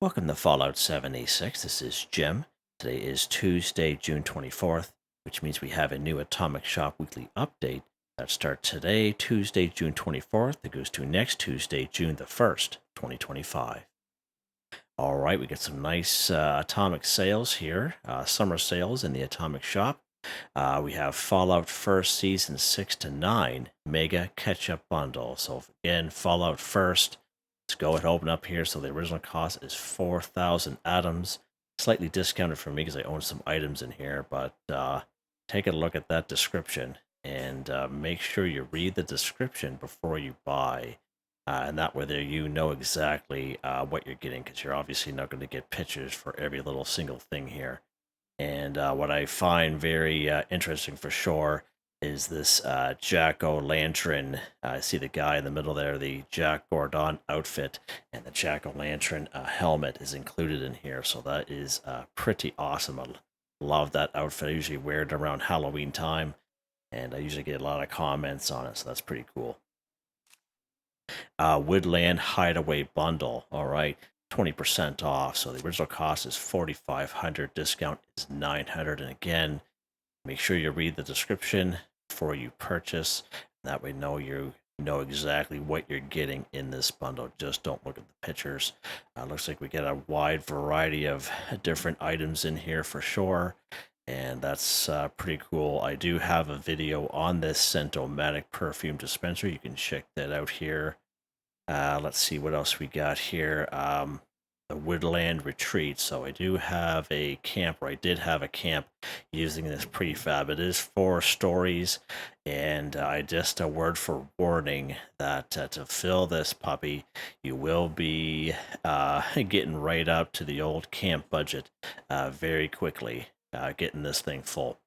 Welcome to Fallout 76. This is Jim. Today is Tuesday, June 24th, which means we have a new Atomic Shop weekly update that starts today, Tuesday, June 24th. It goes to next Tuesday, June the 1st, 2025. All right, we get some nice Atomic sales here, summer sales in the Atomic Shop. We have Fallout First Season 6 to 9 Mega Catchup Bundle. So again, Fallout First. Let's go ahead and open up here. So the original cost is 4,000 atoms. Slightly discounted for me because I own some items in here, but take a look at that description and make sure you read the description before you buy. And that way there you know exactly what you're getting, because you're obviously not going to get pictures for every little single thing here. And what I find very interesting for sure is this jack-o'-lantern. I see the guy in the middle there, the Jack Gordon outfit, and the jack-o'-lantern helmet is included in here. So that is pretty awesome. I love that outfit. I usually wear it around Halloween time, and I usually get a lot of comments on it, so that's pretty cool. Woodland Hideaway bundle. All right, 20% off. So the original cost is 4,500. Discount is 900. And again, make sure you read the description before you purchase. That way, you know exactly what you're getting in this bundle. Just don't look at the pictures. Looks like we get a wide variety of different items in here for sure. And that's pretty cool. I do have a video on this Scentomatic perfume dispenser. You can check that out here. Let's see what else we got here. The Woodland Retreat. So I do have a camp, or I did have a camp using this prefab. It is 4 stories, and I just a word for warning that to fill this puppy, you will be getting right up to the old camp budget very quickly. Getting this thing full.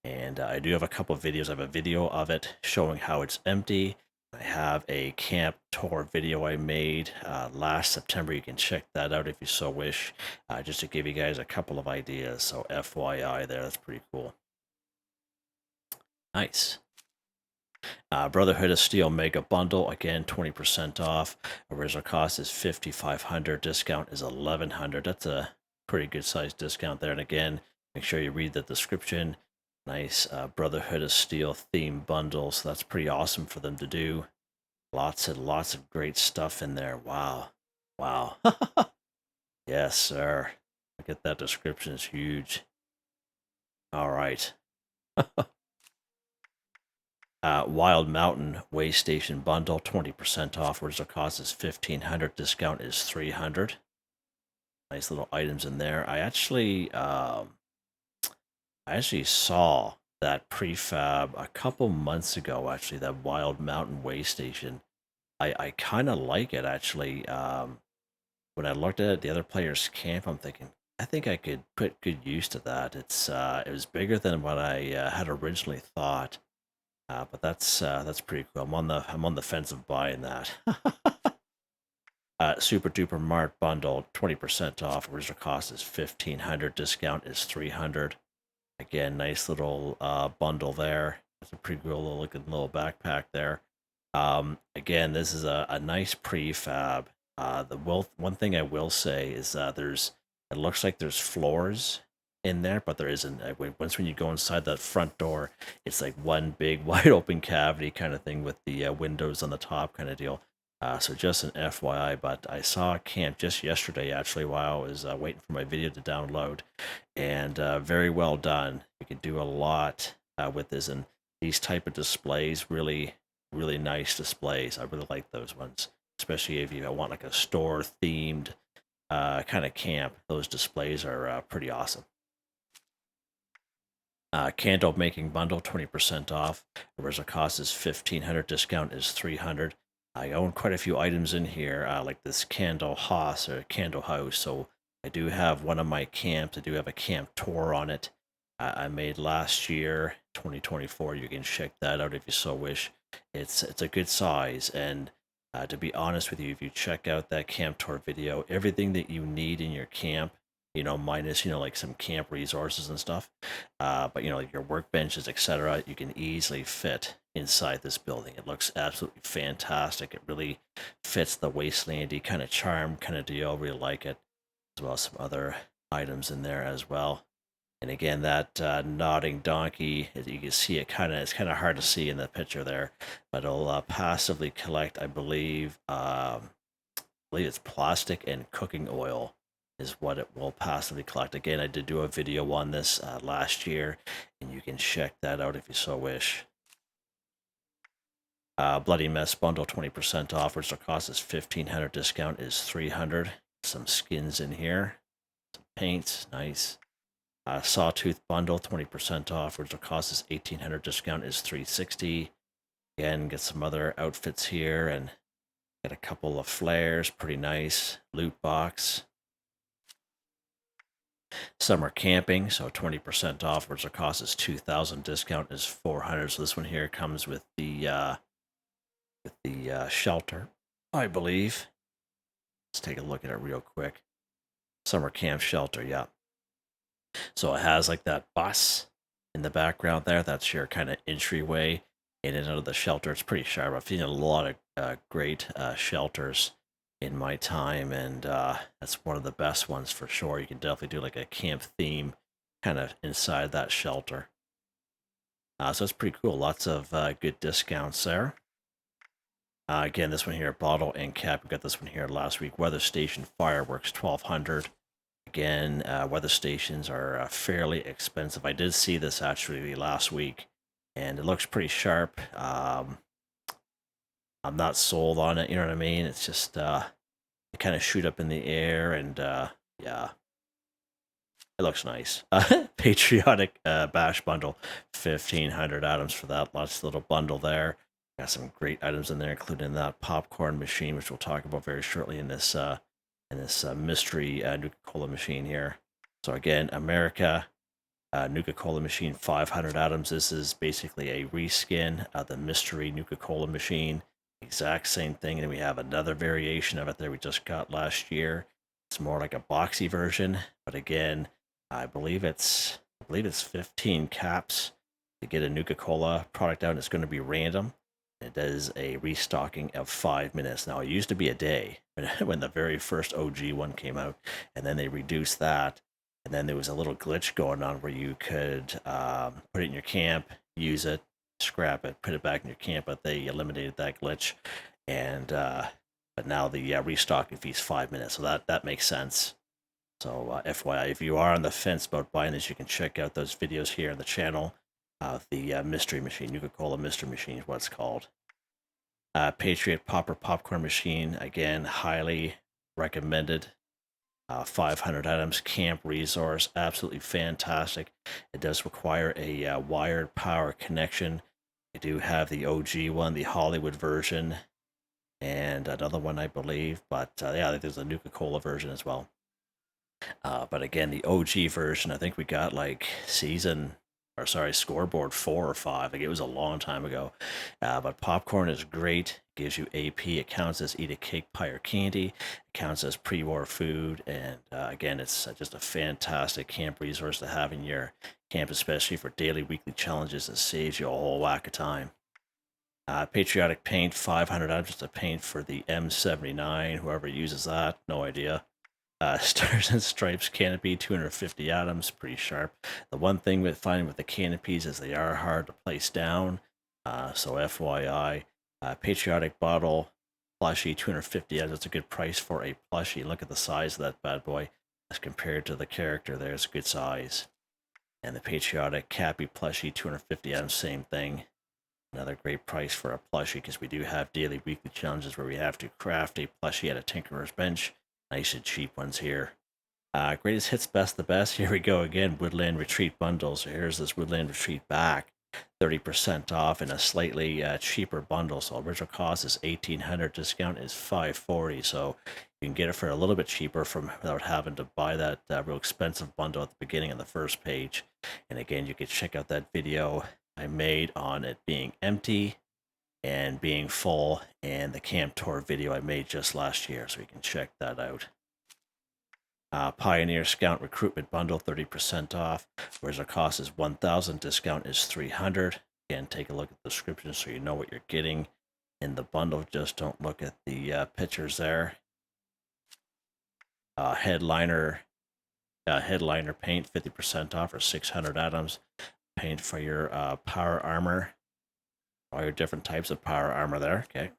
And I do have a couple of videos. I have a video of it showing how it's empty. I have a camp tour video I made last September. You can check that out if you so wish, just to give you guys a couple of ideas. So FYI there, that's pretty cool. Nice. Brotherhood of Steel Mega Bundle, again, 20% off. Original cost is 5,500. Discount is 1,100. That's a pretty good sized discount there. And again, make sure you read the description. Nice Brotherhood of Steel theme bundle. So that's pretty awesome for them to do. Lots and lots of great stuff in there. Wow. Wow. Yes, sir. Look at that description. It's huge. All right. Wild Mountain Waystation bundle, 20% off. Original cost is 1,500. Discount is 300. Nice little items in there. I actually saw that prefab a couple months ago, actually, that Wild Mountain Waystation. I kind of like it, actually. When I looked at it, the other players' camp, I'm thinking, I think I could put good use to that. It was bigger than what I had originally thought, but that's pretty cool. I'm on the fence of buying that. Super Duper Mart bundle, 20% off. Original cost is 1,500. Discount is 300. Again, nice little bundle there. It's a pretty cool looking little backpack there. Again, this is a nice prefab. One thing I will say is that it looks like there's floors in there, but there isn't. Once when you go inside that front door, it's like one big wide open cavity kind of thing with the windows on the top kind of deal. So just an FYI, but I saw a camp just yesterday, actually, while I was waiting for my video to download, and very well done. You can do a lot with this, and these type of displays, really, really nice displays. I really like those ones, especially if you want like a store-themed kind of camp. Those displays are pretty awesome. Candle making bundle, 20% off. Original cost is 1,500. Discount is 300. I own quite a few items in here, like this candle house or candle house. So I do have one of my camps. I do have a camp tour on it. I made last year, 2024. You can check that out if you so wish. It's a good size, and to be honest with you, if you check out that camp tour video, everything that you need in your camp, minus like some camp resources and stuff, but like your workbenches, etc., you can easily fit inside this building. It looks absolutely fantastic. It really fits the wastelandy kind of charm kind of deal. Really like it. as well as some other items in there as well. And again, that nodding donkey, as you can see, it's kind of hard to see in the picture there, but it'll passively collect, I believe it's plastic and cooking oil is what it will passively collect. Again, I did do a video on this last year, and you can check that out if you so wish. Bloody Mess bundle, 20% off, which the cost is $1,500. Discount is $300. Some skins in here, some paints, nice. Sawtooth bundle, 20% off, which the cost is $1,800. Discount is $360. Again, get some other outfits here, and get a couple of flares, pretty nice. Loot box. Summer camping, so 20% off, which the cost is $2,000. Discount is $400. So this one here comes with the shelter, I believe. Let's take a look at it real quick. Summer camp shelter, yeah. So it has like that bus in the background there. That's your kind of entryway in and out of the shelter. It's pretty sharp. I've seen a lot of great shelters in my time, and that's one of the best ones for sure. You can definitely do like a camp theme kind of inside that shelter. So it's pretty cool. Lots of good discounts there. Again, this one here, bottle and cap. We got this one here last week. Weatherstation fireworks, $1,200. Again, weather stations are fairly expensive. I did see this actually last week, and it looks pretty sharp. I'm not sold on it, you know what I mean? It's just, they kind of shoot up in the air, and yeah, it looks nice. Patriotic bash bundle, 1,500 items for that. Lots of little bundle there. Got some great items in there, including that popcorn machine, which we'll talk about very shortly in this mystery Nuka-Cola machine here. So again, America Nuka-Cola machine, 500 items. This is basically a reskin of the mystery Nuka-Cola machine. Exact same thing, and we have another variation of it there we just got last year. It's more like a boxy version, but again, I believe it's 15 caps to get a Nuka-Cola product out, and it's going to be random. It does a restocking of 5 minutes. Now, it used to be a day when the very first OG one came out, and then they reduced that. And then there was a little glitch going on where you could put it in your camp, use it, scrap it, put it back in your camp, but they eliminated that glitch. And but now the restocking fee is 5 minutes, so that makes sense. So FYI, if you are on the fence about buying this, you can check out those videos here on the channel. The mystery machine, Nuka-Cola mystery machine is what it's called. Patriot popcorn machine, again, highly recommended. 500 items, camp resource, absolutely fantastic. It does require a wired power connection. You do have the OG one, the Hollywood version, and another one, I believe. But yeah, there's a Nuka-Cola version as well. But again, the OG version, I think we got like scoreboard 4 or 5. Like, it was a long time ago. But popcorn is great. Gives you AP. It counts as eat a cake, pie, or candy. It counts as pre-war food. And again, it's just a fantastic camp resource to have in your camp, especially for daily, weekly challenges. It saves you a whole whack of time. Patriotic paint, 500 items to paint for the M79. Whoever uses that, no idea. Stars and Stripes canopy, 250 items, pretty sharp. The one thing with finding with the canopies is they are hard to place down. So FYI, Patriotic bottle plushie, 250 items. That's a good price for a plushie. Look at the size of that bad boy as compared to the character. There's a good size. And the Patriotic cappy plushie, 250 items, same thing. Another great price for a plushie, because we do have daily, weekly challenges where we have to craft a plushie at a Tinkerer's Bench. Nice and cheap ones here. Greatest hits, best the best. Here we go again. Woodland Retreat bundle. So here's this Woodland Retreat back, 30% off in a slightly cheaper bundle. So original cost is $1,800. Discount is $540. So you can get it for a little bit cheaper without having to buy that real expensive bundle at the beginning of the first page. And again, you can check out that video I made on it being empty and being full, and the camp tour video I made just last year, so you can check that out. Pioneer Scout Recruitment bundle, 30% off, whereas the cost is $1,000, discount is $300. Again, take a look at the description so you know what you're getting in the bundle. Just don't look at the pictures there. Headliner paint, 50% off for 600 atoms. Paint for your power armor. All your different types of power armor there. Okay.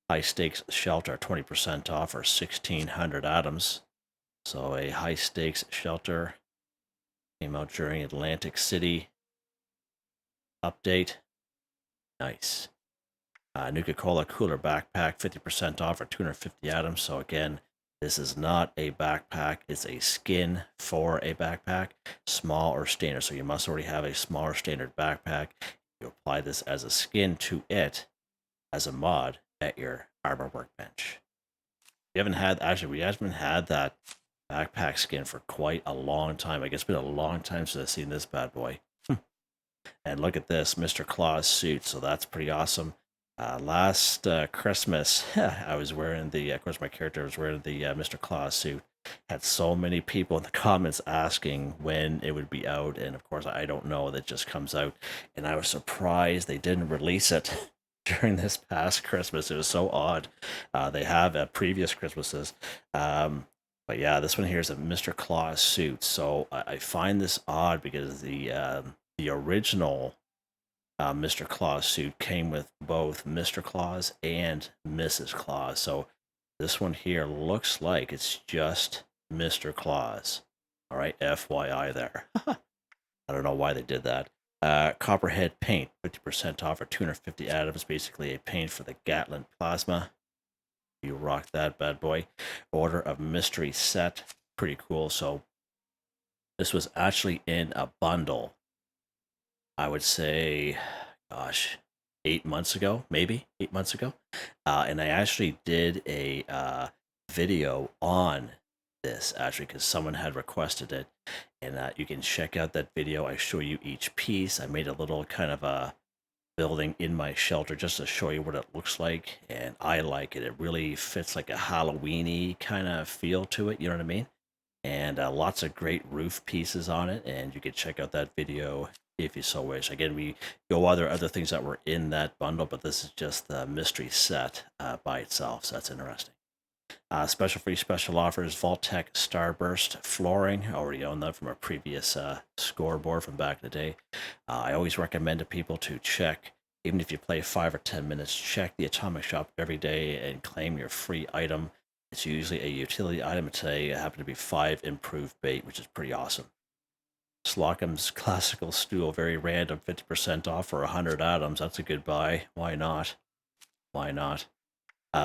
High stakes shelter, 20% off for 1,600 atoms. So a high stakes shelter came out during Atlantic City update. Nice. Nuka-Cola cooler backpack, 50% off for 250 atoms. So again, this is not a backpack. It's a skin for a backpack, small or standard. So you must already have a small or standard backpack. You apply this as a skin to it as a mod at your armor workbench. We haven't had that backpack skin for quite a long time. I guess it's been a long time since I've seen this bad boy. And look at this, Mr. Claus suit. So that's pretty awesome. Last Christmas, I was wearing of course, my character was wearing the Mr. Claus suit. Had so many people in the comments asking when it would be out. And of course, I don't know. That just comes out. And I was surprised they didn't release it during this past Christmas. It was so odd. They have at previous Christmases. But yeah, this one here is a Mr. Claus suit. So I find this odd because the original Mr. Claus suit came with both Mr. Claus and Mrs. Claus. So this one here looks like it's just Mr. Claus. All right, FYI there. I don't know why they did that. Copperhead paint, 50% off for 250 atoms. Basically a paint for the Gatling plasma. You rock that bad boy. Order of Mystery set. Pretty cool. So this was actually in a bundle. I would say, gosh, 8 months ago, maybe 8 months ago. And I actually did a video on this, actually, because someone had requested it. And you can check out that video. I show you each piece. I made a little kind of a building in my shelter just to show you what it looks like. And I like it. It really fits like a Halloween-y kind of feel to it. You know what I mean? And lots of great roof pieces on it. And you can check out that video if you so wish. Again, we go other things that were in that bundle, but this is just the mystery set by itself. So that's interesting. Special offers, Vault-Tec Starburst flooring. I already own that from a previous scoreboard from back in the day. I always recommend to people to check, even if you play 5 or 10 minutes, check the Atomic Shop every day and claim your free item. It's usually a utility item. Today it happened to be 5 improved bait, which is pretty awesome. Slockham's Classical Stool, very random, 50% off for 100 atoms. That's a good buy. Why not? Why not?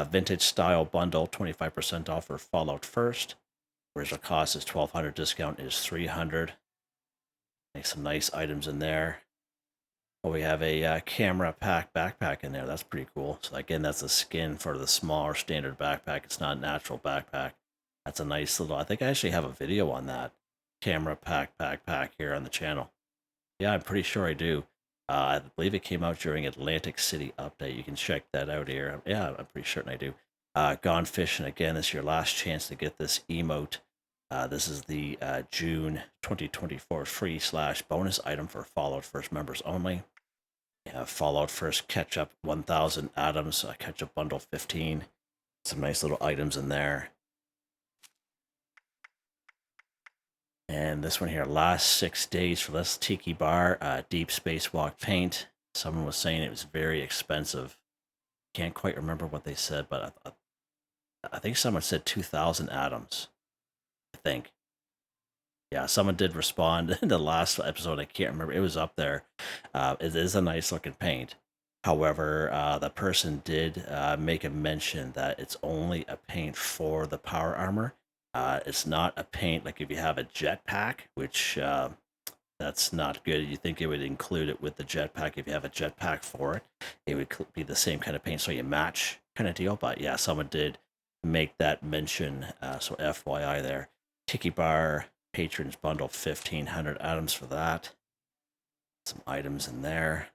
Vintage Style Bundle, 25% off for Fallout First. Original cost is 1,200, discount is 300. Make some nice items in there. Well, we have a camera pack backpack in there. That's pretty cool. So again, that's a skin for the smaller standard backpack. It's not a natural backpack. That's a nice little, I think I actually have a video on that camera pack backpack here on the channel. Yeah, I'm pretty sure I do. I believe it came out during Atlantic City update. You can check that out here. Yeah, I'm pretty certain I do. Gone Fishing, again, this is your last chance to get this emote. This is the June 2024 free/bonus item for Fallout First members only. You have Fallout First Catchup 1,000 atoms, Catchup Bundle 15. Some nice little items in there. And this one here, last 6 days for this Tiki Bar, Deep Spacewalk paint. Someone was saying it was very expensive. Can't quite remember what they said, but I think someone said 2,000 atoms. I think. Yeah, someone did respond in the last episode. I can't remember. It was up there. It is a nice looking paint. However, the person did make a mention that it's only a paint for the power armor. It's not a paint like if you have a jetpack, which that's not good. You think it would include it with the jetpack. If you have a jetpack for it, it would be the same kind of paint, so you match kind of deal. But yeah, someone did make that mention, so FYI there. Tiki Bar Patrons Bundle, 1,500 atoms for that. Some items in there.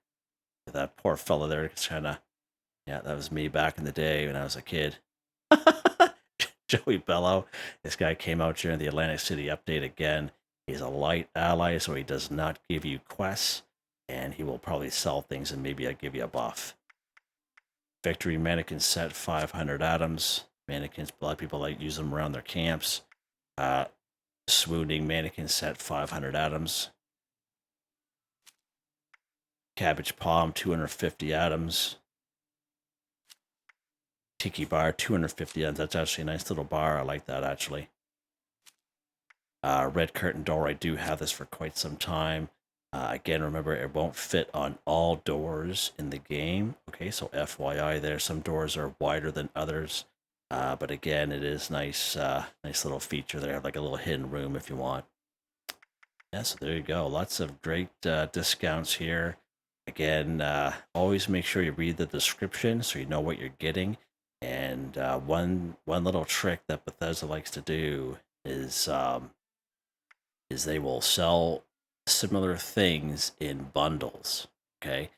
That poor fella there, it's kind of, yeah, that was me back in the day when I was a kid. Joey Bello. This guy came out during the Atlantic City update again. He's a light ally, so he does not give you quests, and he will probably sell things and maybe I'll give you a buff. Victory Mannequin set, 500 atoms. mannequins. A lot of people like use them around their camps. Swooning mannequin set, 500 atoms. Cabbage palm, 250 atoms. Tiki bar, 250 atoms. That's actually a nice little bar. I like that, actually. Red curtain door, I do have this for quite some time. Again, remember, it won't fit on all doors in the game. Okay, so FYI there, some doors are wider than others. But again, it is nice, nice little feature there, like a little hidden room if you want. Yeah, so there you go. Lots of great discounts here. Again, always make sure you read the description so you know what you're getting. And one little trick that Bethesda likes to do is they will sell similar things in bundles. Okay,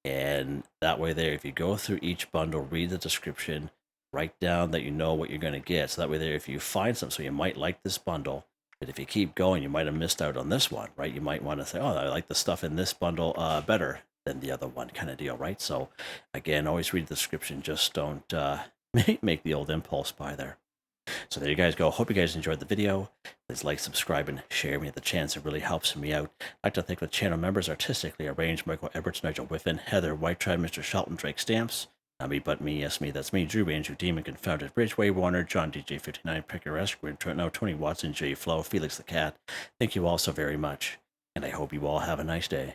and that way there, if you go through each bundle, read the description, write down that you know what you're going to get. So that way there, if you find something, so you might like this bundle, but if you keep going, you might have missed out on this one, right? You might want to say, oh, I like the stuff in this bundle better than the other one, kind of deal, right? So again, always read the description. Just don't make the old impulse buy there. So there you guys go. Hope you guys enjoyed the video. Please like, subscribe, and share when you have the chance. It really helps me out. I'd like to thank the channel members: Artistically Arranged, Michael Edwards, Nigel Wiffen, Heather, Whitetribe, Mr. Shelton, Drake Stamps, NotMeButMeYesMeThatsMe, Yes Me, That's Me, Drew, Andrew, Demon, Confounded, Bridgeway, Warner, John, DJ59, Picaresque, now Tony Watson, J Flow, Felix the Cat. Thank you all so very much, and I hope you all have a nice day.